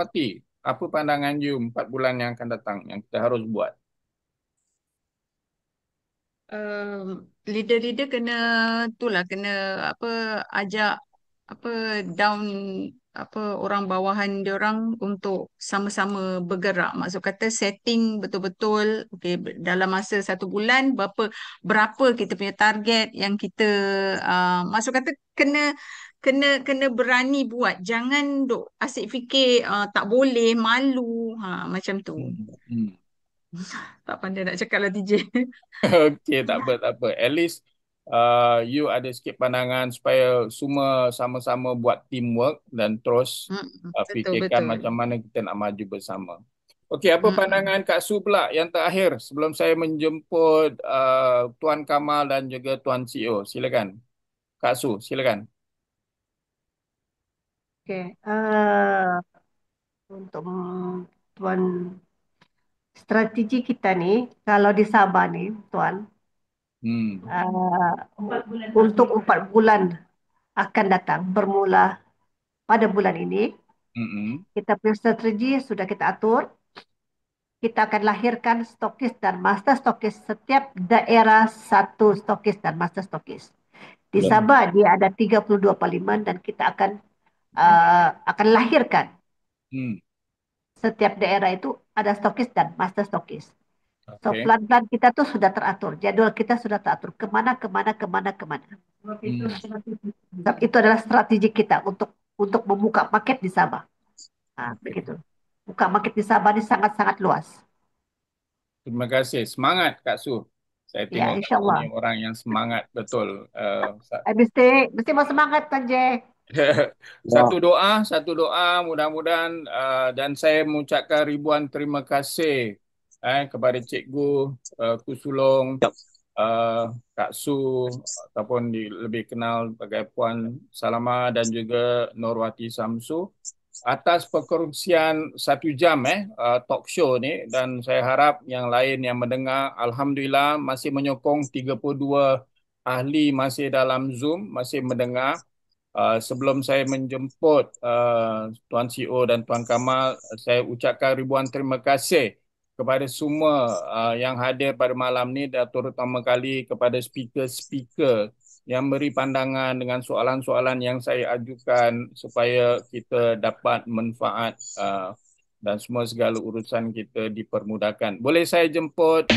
Wati, apa pandangan you 4 bulan yang akan datang yang kita harus buat? Leader-leader kena itulah kena apa ajak apa down apa orang bawahan dia orang untuk sama-sama bergerak. Maksud kata setting betul-betul okey dalam masa 1 bulan berapa kita punya target yang kita maksud kata kena kena berani buat. Jangan duk asyik fikir tak boleh, malu macam tu. Hmm. Hmm. Tak pandai nak cakap lah TJ. Okey, tak apa, tak apa. At least you ada sikit pandangan supaya semua sama-sama buat teamwork dan terus Betul fikirkan betul. macam mana kita nak maju bersama. Okey, apa Mm-mm. pandangan Kak Su pula yang terakhir sebelum saya menjemput Tuan Kamal dan juga Tuan CEO. Silakan. Kak Su, silakan. Okey, untuk tuan strategi kita ni, kalau di Sabah ni, tuan, Hmm. uh, untuk 4 bulan akan datang, bermula pada bulan ini, Hmm. kita punya strategi sudah kita atur. Kita akan lahirkan stokis dan master stokis setiap daerah satu stokis dan master stokis. Di Ya. Sabah dia ada 32 parlimen dan kita akan lahirkan Hmm. setiap daerah itu ada stokis dan master stokis. So Okey. pelan-pelan kita tuh sudah teratur, jadwal kita sudah teratur kemana kemana kemana kemana. Hmm. Sebab itu adalah strategi kita untuk membuka market di Sabah. Nah, Okey. begitu. Buka market di Sabah ini sangat-sangat luas. Terima kasih. Semangat Kak Su. Saya Ya, tengok Kak insya Su ni Allah. orang yang semangat betul. Mesti mau semangat kan, Je? Satu doa mudah-mudahan dan saya mengucapkan ribuan terima kasih kepada Cikgu Kusulong, Kak Su ataupun lebih kenal sebagai Puan Salama dan juga Norwati Samsu atas perkongsian 1 jam talk show ni dan saya harap yang lain yang mendengar Alhamdulillah masih menyokong 32 ahli masih dalam Zoom masih mendengar. Sebelum saya menjemput Tuan CEO dan Tuan Kamal, saya ucapkan ribuan terima kasih kepada semua yang hadir pada malam ni dan terutama kali kepada speaker-speaker yang beri pandangan dengan soalan-soalan yang saya ajukan supaya kita dapat manfaat dan semua segala urusan kita dipermudahkan. Boleh saya jemput